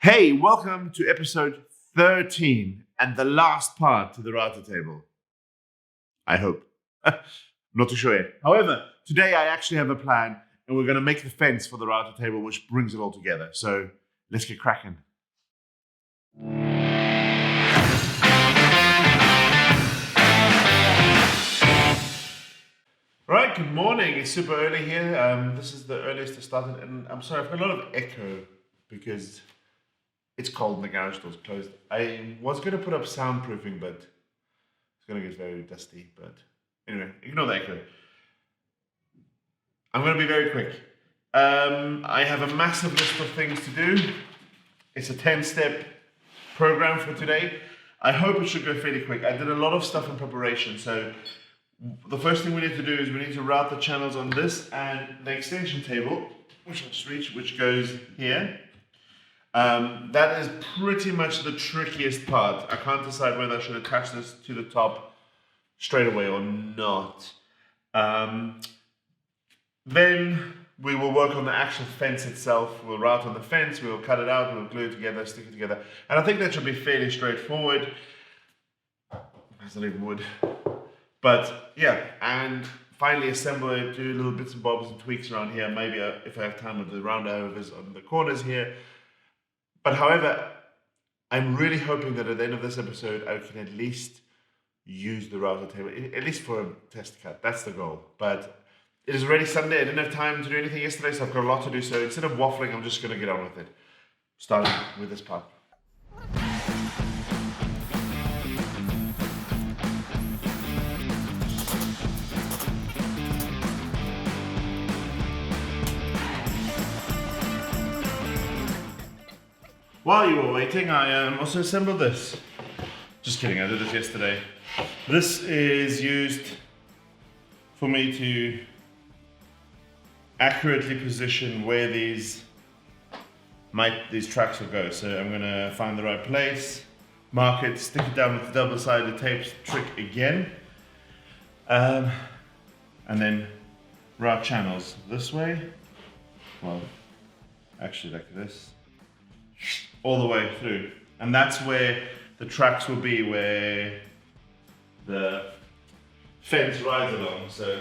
Hey, welcome to episode 13 and the last part to the router table. I hope. Not too sure yet. However, today I actually have a plan and we're going to make the fence for the router table, which brings it all together. So let's get cracking. Right, good morning. It's super early here. This is the earliest I started, and I'm sorry, I've got a lot of echo because it's cold and the garage door's closed. I was going to put up soundproofing, but it's going to get very dusty. But anyway, ignore the echo. I'm going to be very quick. I have a massive list of things to do. It's a 10-step program for today. I hope it should go fairly quick. I did a lot of stuff in preparation, so the first thing we need to do is we need to route the channels on this and the extension table, which I'll just reach, which goes here. That is pretty much the trickiest part. I can't decide whether I should attach this to the top straight away or not. Then we will work on the actual fence itself. We'll route on the fence, we'll cut it out, we'll glue it together, stick it together. And I think that should be fairly straightforward. That's not even wood. But yeah, and finally assemble it, do little bits and bobs and tweaks around here. Maybe if I have time, I'll do round overs on the corners here. But however, I'm really hoping that at the end of this episode, I can at least use the router table, at least for a test cut. That's the goal. But it is already Sunday. I didn't have time to do anything yesterday, so I've got a lot to do. So instead of waffling, I'm just going to get on with it. Starting with this part. While you were waiting, I also assembled this. Just kidding, I did this yesterday. This is used for me to accurately position where these tracks will go. So I'm gonna find the right place, mark it, stick it down with the double-sided tape trick again, and then route channels this way. Well, actually like this. All the way through, and that's where the tracks will be, where the fence rides along. So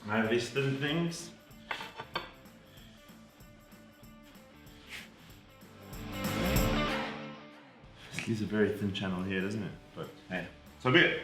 I have these thin things. This leaves a very thin channel here, doesn't it? But hey, so be it.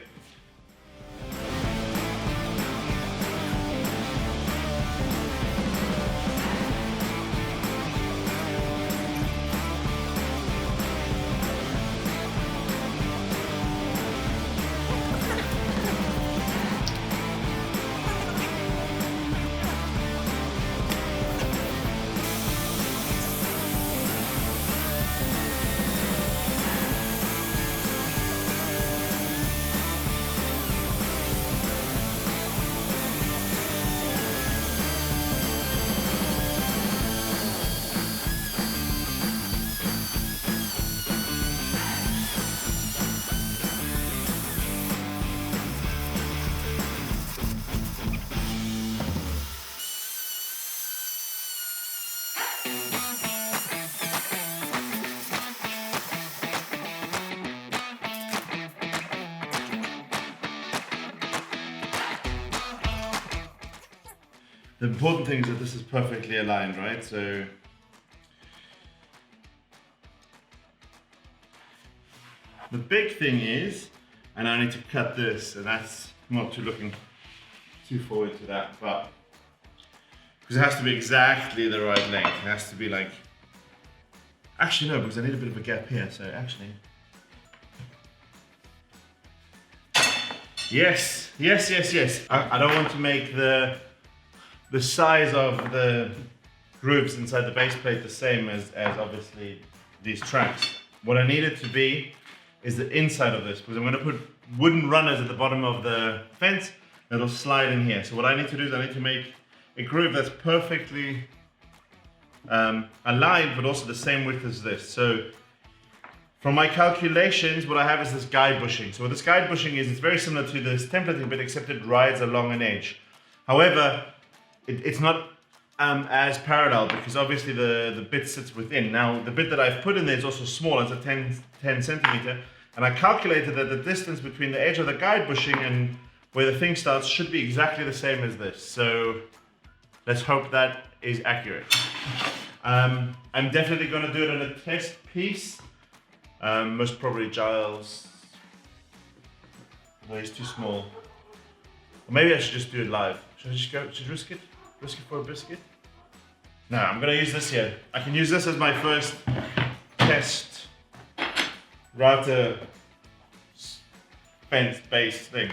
The important thing is that this is perfectly aligned, right? So the big thing is, and I need to cut this, and that's not too looking too forward to that, but because it has to be exactly the right length. It has to be like, actually no, because I need a bit of a gap here, so actually. Yes. I don't want to make the size of the grooves inside the base plate the same as obviously these tracks. What I need it to be is the inside of this, because I'm going to put wooden runners at the bottom of the fence that'll slide in here. So what I need to do is I need to make a groove that's perfectly aligned, but also the same width as this. So from my calculations, what I have is this guide bushing. So what this guide bushing is, it's very similar to this templating bit, except it rides along an edge. However, it's not as parallel, because obviously the bit sits within. Now the bit that I've put in there is also small, it's a 10 centimeter, and I calculated that the distance between the edge of the guide bushing and where the thing starts should be exactly the same as this. So let's hope that is accurate. I'm definitely going to do it on a test piece. Most probably Giles. No, he's too small. Or maybe I should just do it live. Should I just go? Should I risk it? Risk it for a biscuit? No, I'm going to use this here. I can use this as my first test router fence-based thing.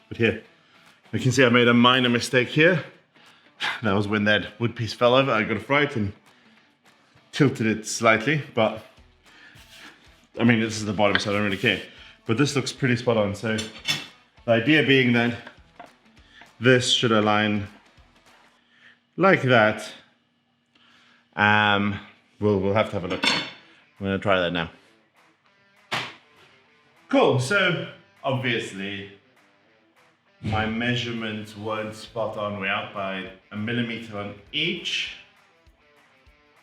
But here, you can see I made a minor mistake here. That was when that wood piece fell over. I got a fright and tilted it slightly, but I mean, this is the bottom, so I don't really care. But this looks pretty spot on. So the idea being that this should align like that. We'll have to have a look. I'm gonna try that now. Cool, so obviously my measurements weren't spot on. We're out by 1 millimeter on each,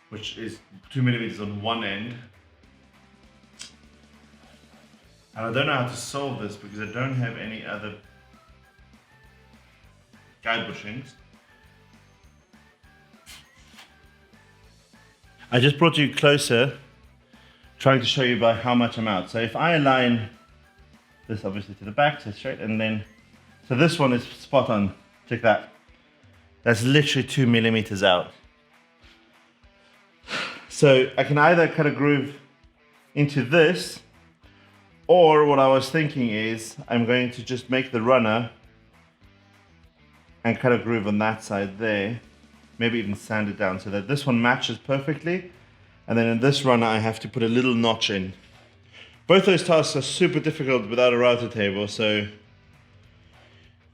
which is 2 millimeters on one end. And I don't know how to solve this because I don't have any other guide bushings. I just brought you closer, trying to show you by how much I'm out. So if I align this obviously to the back, so straight, and then, so this one is spot on, check that. That's literally 2 millimeters out. So I can either cut a groove into this, or what I was thinking is I'm going to just make the runner and cut a groove on that side there, maybe even sand it down so that this one matches perfectly, and then in this runner I have to put a little notch in. Both those tasks are super difficult without a router table, so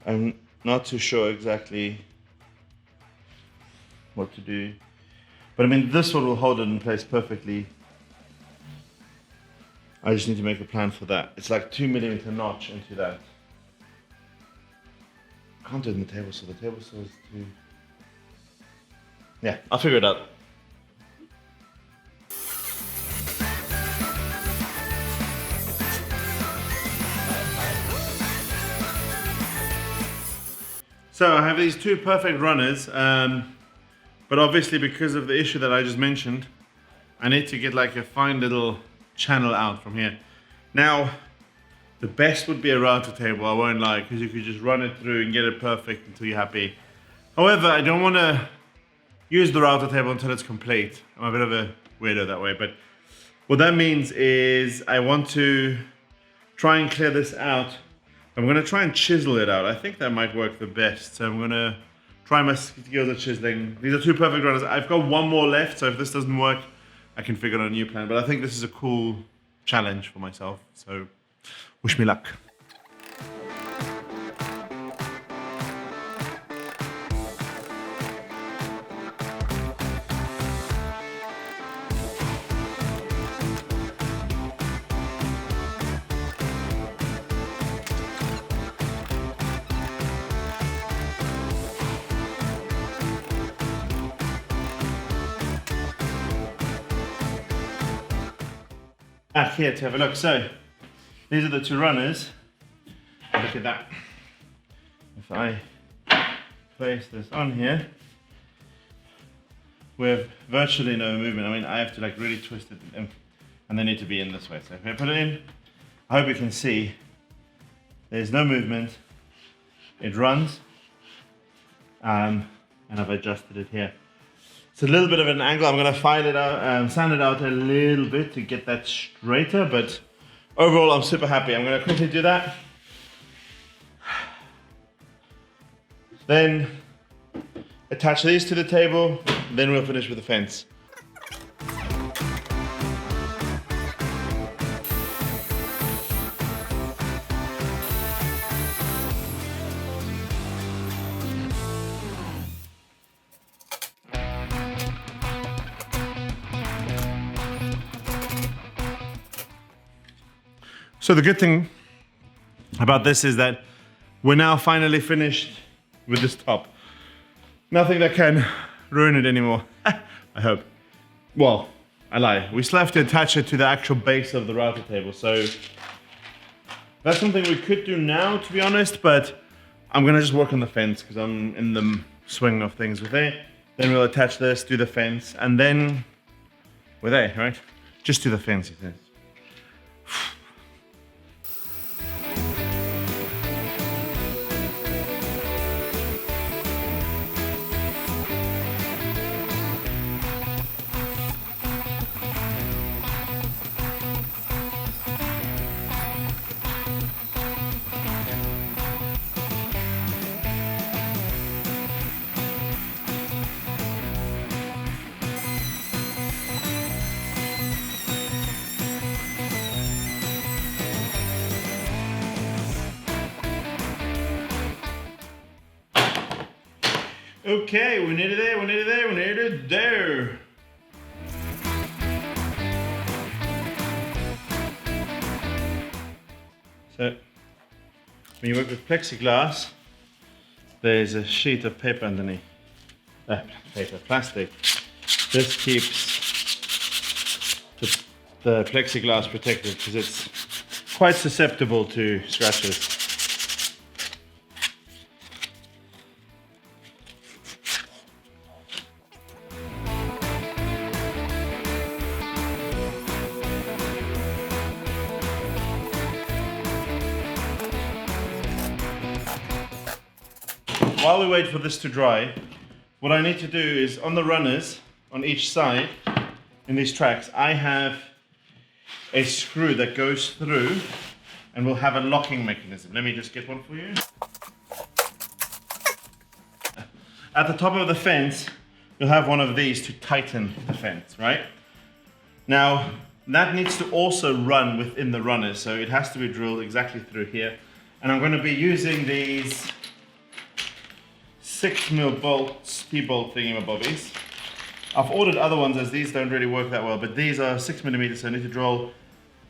I'm not too sure exactly what to do. But I mean, this one will hold it in place perfectly. I just need to make a plan for that. It's like 2 millimeter notch into that. I can't do it in the table saw. The table saw is too... Yeah, I'll figure it out. So I have these two perfect runners, but obviously because of the issue that I just mentioned, I need to get like a fine little channel out from here. Now, the best would be a router table, I won't lie, because you could just run it through and get it perfect until you're happy. However, I don't want to use the router table until it's complete. I'm a bit of a weirdo that way, but what that means is I want to try and clear this out. I'm going to try and chisel it out. I think that might work the best. So I'm going to try my skills at chiseling. These are two perfect runners. I've got one more left, so if this doesn't work, I can figure out a new plan. But I think this is a cool challenge for myself. So wish me luck. Here to have a look. So these are the two runners. Look at that. If I place this on here, we have virtually no movement. I mean, I have to like really twist it and they need to be in this way. So if I put it in, I hope you can see there's no movement. It runs, and I've adjusted it here. It's a little bit of an angle. I'm going to file it out, sand it out a little bit to get that straighter, but overall I'm super happy. I'm going to quickly do that. Then attach these to the table, then we'll finish with the fence. So the good thing about this is that we're now finally finished with this top. Nothing that can ruin it anymore, I hope. Well, I lie. We still have to attach it to the actual base of the router table, so that's something we could do now, to be honest, but I'm gonna just work on the fence because I'm in the swing of things with it. Then we'll attach this, do the fence, and then we're there, right? Just do the fence, he says. Okay, we're nearly there, we're nearly there, we're nearly there. So, when you work with plexiglass, there's a sheet of paper underneath. Plastic. This keeps the plexiglass protected because it's quite susceptible to scratches. While we wait for this to dry, what I need to do is on the runners on each side in these tracks, I have a screw that goes through and will have a locking mechanism. Let me just get one for you. At the top of the fence, you'll have one of these to tighten the fence, right? Now, that needs to also run within the runners, so it has to be drilled exactly through here. And I'm going to be using these 6mm bolts, T-bolt thingamabobbies. I've ordered other ones as these don't really work that well, but these are 6mm, so I need to drill,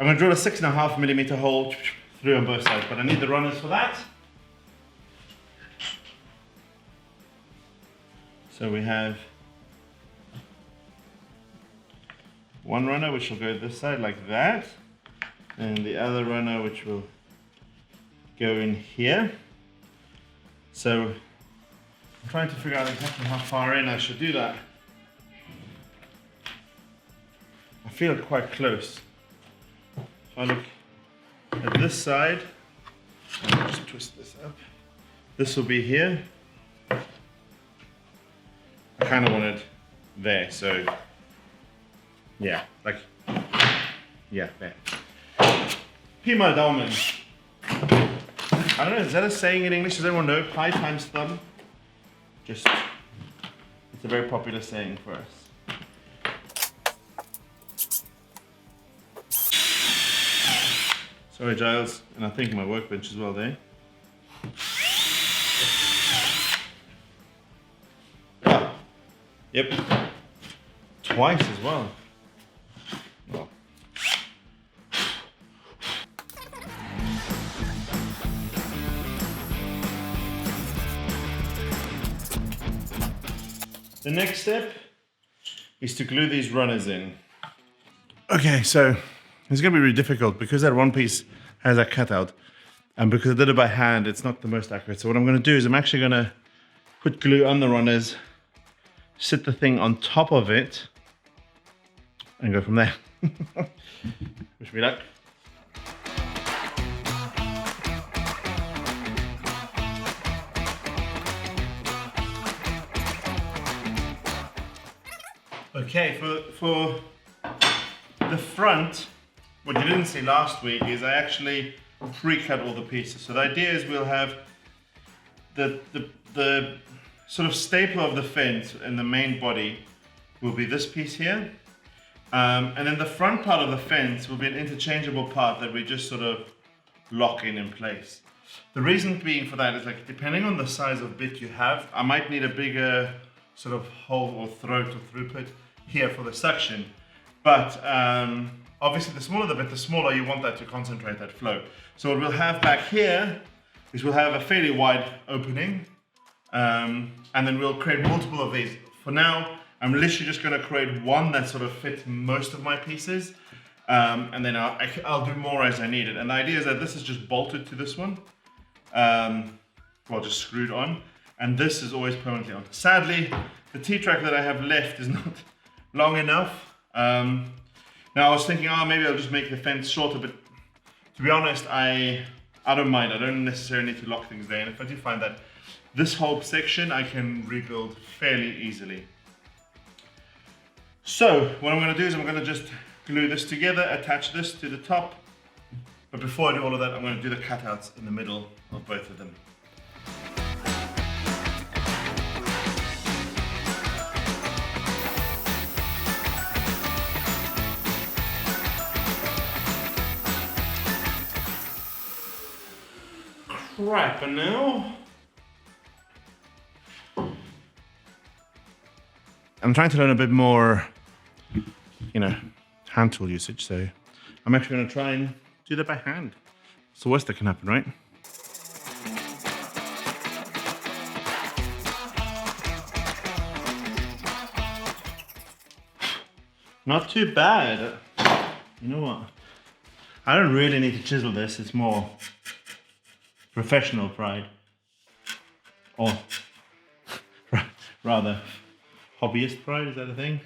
I'm going to drill a 6.5mm hole through on both sides, but I need the runners for that. So we have one runner which will go this side like that, and the other runner which will go in here. So I'm trying to figure out exactly how far in I should do that. I feel quite close. If I look at this side, I'll just twist this up. This will be here. I kind of want it there, so yeah, like, yeah, there. Pima Daumen. I don't know, is that a saying in English? Does anyone know? Pi times thumb? Just, it's a very popular saying for us. Sorry, Giles, and I think my workbench as well there. Ah, yep, twice as well. Well. The next step is to glue these runners in. Okay, so it's gonna be really difficult because that one piece has a cutout, and because I did it by hand, it's not the most accurate. So what I'm gonna do is I'm actually gonna put glue on the runners, sit the thing on top of it, and go from there. Wish me luck. Okay, for the front, what you didn't see last week is I actually pre-cut all the pieces. So the idea is we'll have the sort of staple of the fence and the main body will be this piece here. And then the front part of the fence will be an interchangeable part that we just sort of lock in place. The reason being for that is, like, depending on the size of bit you have, I might need a bigger sort of hole or throat or throughput here for the suction. But Obviously, the smaller the bit, the smaller you want that to concentrate that flow. So what we'll have back here is we'll have a fairly wide opening, and then we'll create multiple of these. For now, I'm literally just going to create one that sort of fits most of my pieces, and then I'll do more as I need it. And the idea is that this is just bolted to this one, well, just screwed on, and this is always permanently on. Sadly, the T-track that I have left is not long enough. Now I was thinking, maybe I'll just make the fence shorter, but to be honest, I don't mind. I don't necessarily need to lock things there. And if I do find that this whole section I can rebuild fairly easily. So what I'm going to do is I'm going to just glue this together, attach this to the top. But before I do all of that, I'm going to do the cutouts in the middle of both of them. Crap, and now I'm trying to learn a bit more, hand tool usage, so I'm actually going to try and do that by hand. It's the worst that can happen, right? Not too bad. You know what? I don't really need to chisel this, it's more professional pride, or rather hobbyist pride, is that a thing?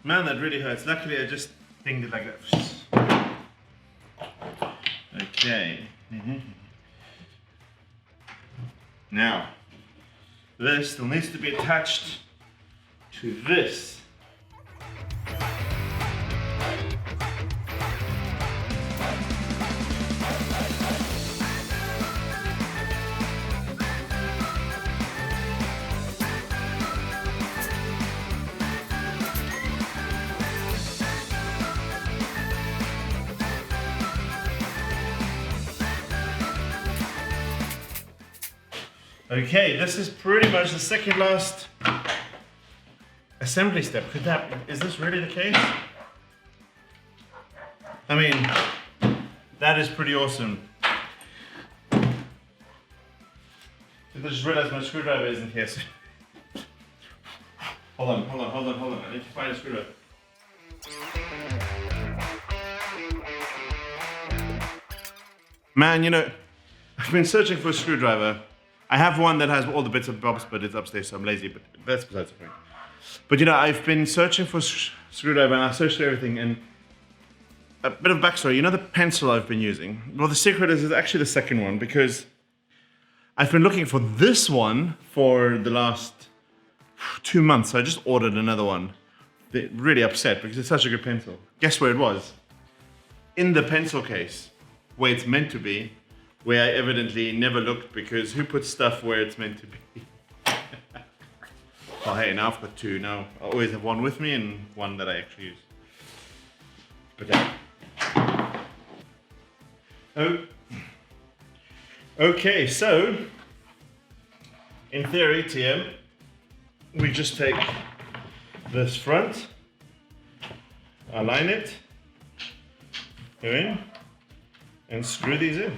Man, that really hurts. Luckily, I just dinged it like that. Okay. Now, this still needs to be attached to this. Okay, this is pretty much the second last assembly step. Is this really the case? I mean, that is pretty awesome. I just realized my screwdriver isn't here. So hold on. I need to find a screwdriver. Man, I've been searching for a screwdriver. I have one that has all the bits and bobs, but it's upstairs, so I'm lazy, but that's besides the point. But I've been searching for a screwdriver, and I searched for everything, and a bit of backstory. The pencil I've been using? Well, the secret is actually the second one, because I've been looking for this one for the last 2 months. So I just ordered another one. They're really upset because it's such a good pencil. Guess where it was? In the pencil case, where it's meant to be, where I evidently never looked, because who puts stuff where it's meant to be? Oh, hey, now I've got two. Now I always have one with me and one that I actually use. But yeah. Oh. Okay, so in theory, TM, we just take this front, align it, go in, and screw these in.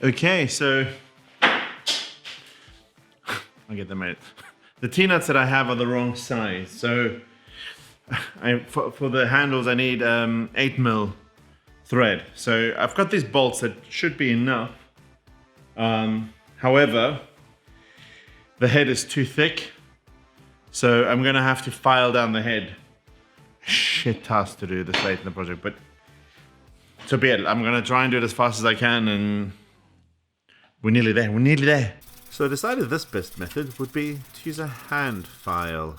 Okay, so I'll get them out. The T-nuts that I have are the wrong size, so for the handles I need 8mm thread. So I've got these bolts that should be enough. However, the head is too thick, so I'm gonna have to file down the head. Shit task to do this late in the project, but so be it. I'm gonna try and do it as fast as I can, and we're nearly there. So I decided this best method would be to use a hand file.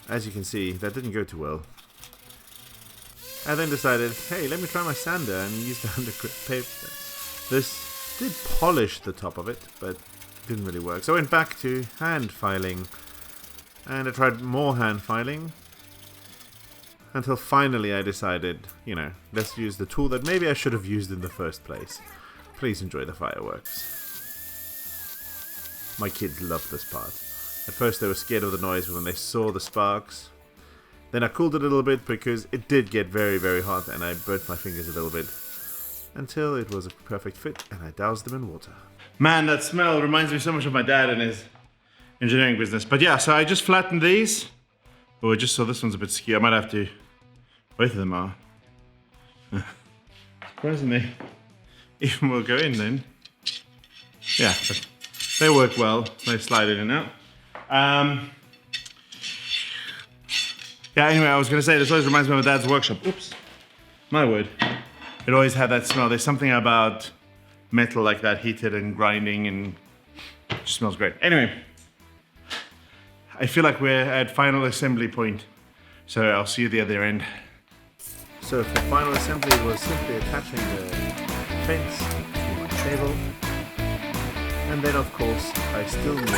As you can see, that didn't go too well. I then decided, hey, let me try my sander and use the undergrip paper. This did polish the top of it, but didn't really work. So I went back to hand filing, and I tried more hand filing, until finally I decided, you know, let's use the tool that maybe I should have used in the first place. Please enjoy the fireworks. My kids loved this part. At first they were scared of the noise, but when they saw the sparks, then I cooled it a little bit because it did get very, very hot, and I burnt my fingers a little bit until it was a perfect fit, and I doused them in water. Man, that smell reminds me so much of my dad and his engineering business. But yeah, so I just flattened these. Oh, I just saw this one's a bit skew. I might have to. Both of them are. Surprisingly, even will go in then. Yeah, but they work well. They slide in and out. Yeah, anyway, I was going to say, this always reminds me of my dad's workshop. Oops. My word. It always had that smell. There's something about metal like that, heated and grinding, and it just smells great. Anyway, I feel like we're at final assembly point. So I'll see you at the other end. So for final assembly, it was simply attaching the fence to my table. And then of course, I still need to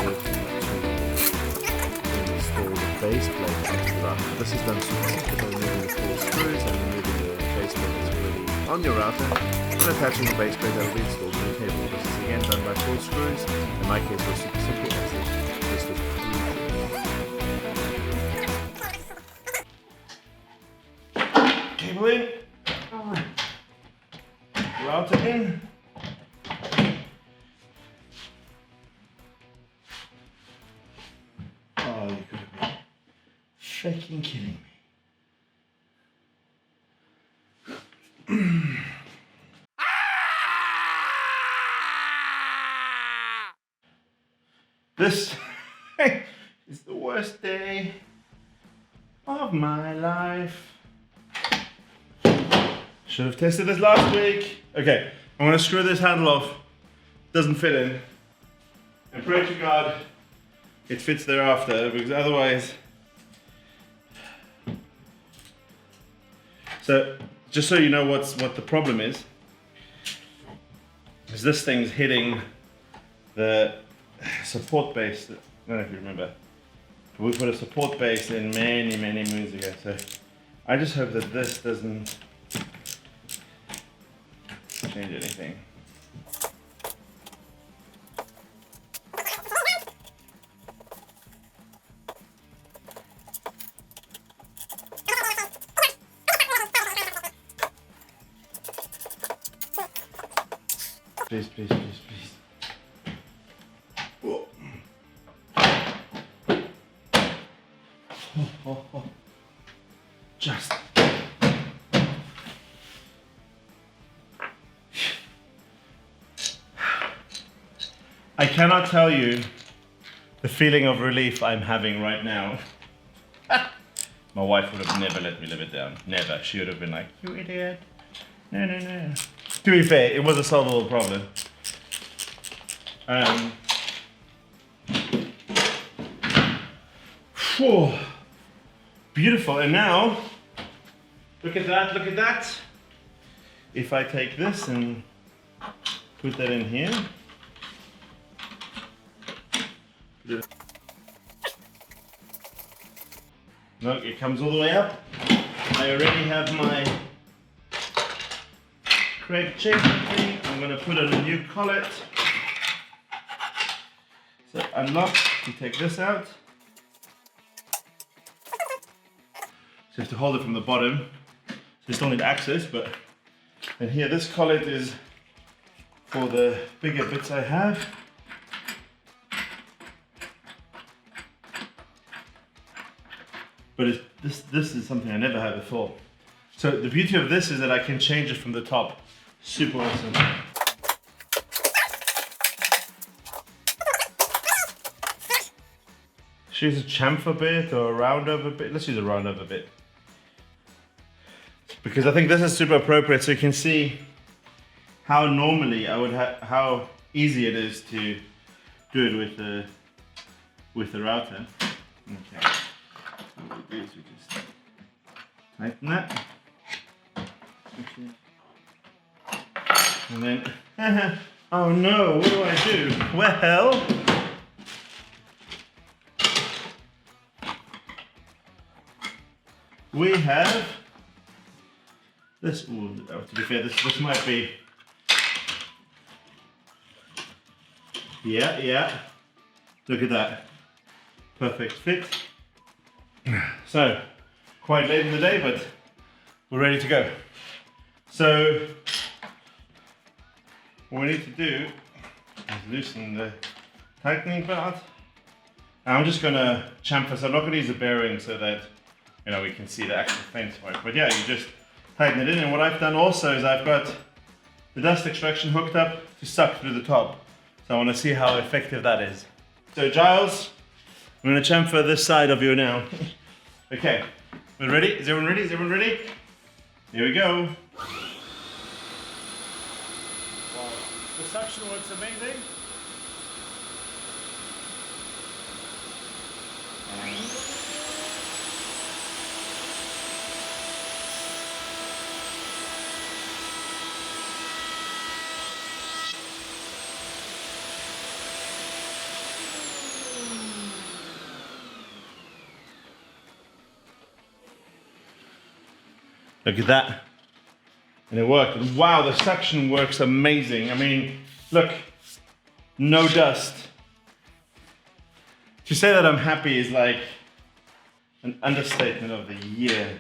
install the base plate onto the router. This is done super simple by removing the 4 screws and removing the base plate that's already on your router, and attaching the base plate that will be installed on the cable. This is again done by 4 screws. In my case, it was super simple. This was cable in, router in. Oh, you could have been freaking kidding me. This is the worst day of my life. Should have tested this last week. Okay, I'm gonna screw this handle off. Doesn't fit in. And pray to God it fits thereafter, because otherwise. So, just so you know what the problem is this thing's hitting the support base. I don't know if you remember. We put a support base in many moons ago. So, I just hope that this doesn't change anything. Please, please, please, please. Whoa. Oh. Just. I cannot tell you the feeling of relief I'm having right now. My wife would have never let me live it down. Never. She would have been like, you idiot. No. To be fair, it was a solvable problem. Whew. Beautiful. And now, look at that. If I take this and put that in here. Look, it comes all the way up. I already have my crepe chicken thing. I'm going to put on a new collet. So unlock, you take this out. So you have to hold it from the bottom. So you still need access, but and here this collet is for the bigger bits I have. But this is something I never had before. So the beauty of this is that I can change it from the top. Super awesome. Should we use a chamfer bit or a round over bit? Let's use a round over bit. Because I think this is super appropriate, so you can see how normally I would how easy it is to do it with the router. Okay. What we do is we just tighten that. Okay. And then, oh no, what do I do? Well, we have this. Ooh, to be fair, this might be. Yeah. Look at that. Perfect fit. So, quite late in the day, but we're ready to go. So, what we need to do is loosen the tightening part. I'm just gonna chamfer, so I'm not gonna use a bearing so that we can see the actual fence work. But yeah, you just tighten it in. And what I've done also is I've got the dust extraction hooked up to suck through the top. So I want to see how effective that is. So Giles, I'm going to chamfer this side of you now. Okay, we're ready? Is everyone ready? Is everyone ready? Here we go. Wow, the suction works amazing. Look at that. And it worked. Wow, the suction works amazing. I mean, look, no dust. To say that I'm happy is like an understatement of the year.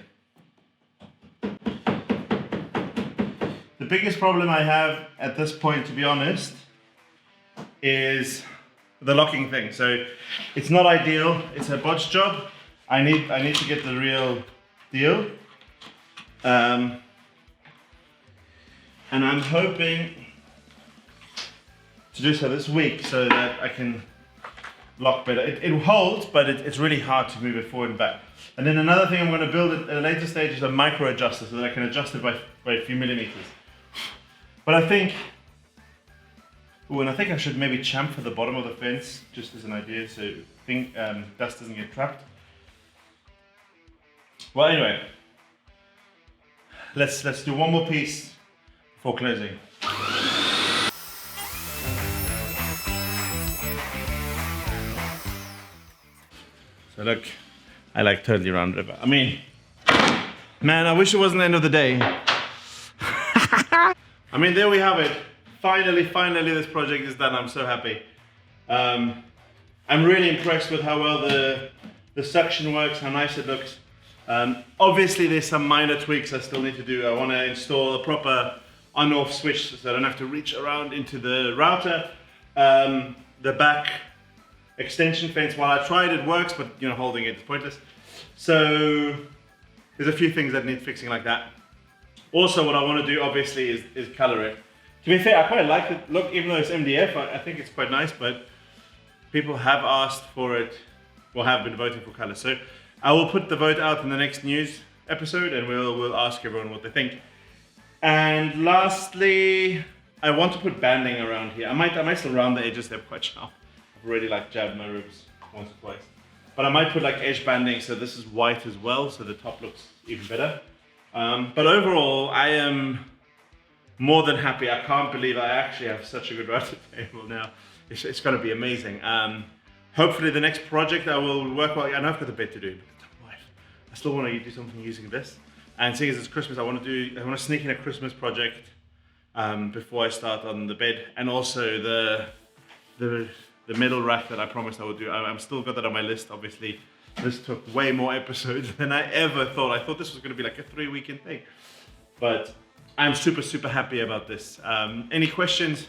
The biggest problem I have at this point, to be honest, is the locking thing. So it's not ideal. It's a botch job. I need to get the real deal. And I'm hoping to do so this week so that I can lock better. It holds, but it's really hard to move it forward and back. And then another thing I'm going to build at a later stage is a micro adjuster so that I can adjust it by a few millimeters. But I think, I should maybe chamfer the bottom of the fence just as an idea so dust doesn't get trapped. Well, anyway. Let's do one more piece before closing. So look, I like totally round river. I mean, man, I wish it wasn't the end of the day. I mean, there we have it. Finally, this project is done. I'm so happy. I'm really impressed with how well the suction works, how nice it looks. Obviously there's some minor tweaks I still need to do. I want to install a proper on-off switch so I don't have to reach around into the router. The back extension fence, while I tried, it works, but holding it is pointless. So there's a few things that need fixing like that. Also, what I want to do obviously is color it. To be fair, I quite like the look, even though it's MDF, I think it's quite nice, but people have asked for it, or have been voting for color. So I will put the vote out in the next news episode and we'll ask everyone what they think. And lastly, I want to put banding around here. I might still round the edges, they're quite sharp. I've already jabbed my ribs once or twice. But I might put edge banding so this is white as well, so the top looks even better. But overall, I am more than happy. I can't believe I actually have such a good router table now. It's going to be amazing. Hopefully the next project I will work well. I know I've got a bit to do, but I still want to do something using this. And seeing as it's Christmas, I want to sneak in a Christmas project before I start on the bed, and also the middle rack that I promised I would do. I'm still got that on my list. Obviously, this took way more episodes than I ever thought. I thought this was going to be like a 3-weekend thing, but I'm super happy about this. Any questions?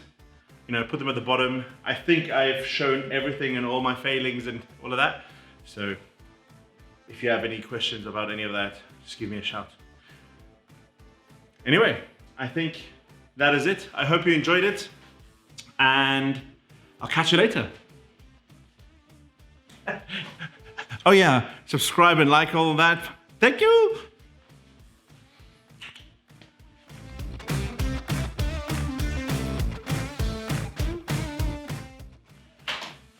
Put them at the bottom. I think I've shown everything and all my failings and all of that. So if you have any questions about any of that, just give me a shout. Anyway, I think that is it. I hope you enjoyed it, and I'll catch you later. Oh yeah, subscribe and like all of that. Thank you.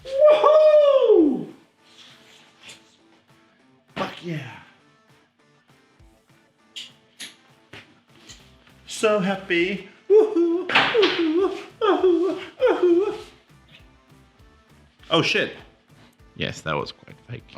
Woohoo! Fuck yeah. So happy. Woohoo! Woohoo! Woohoo! Woohoo! Oh shit. Yes, that was quite fake.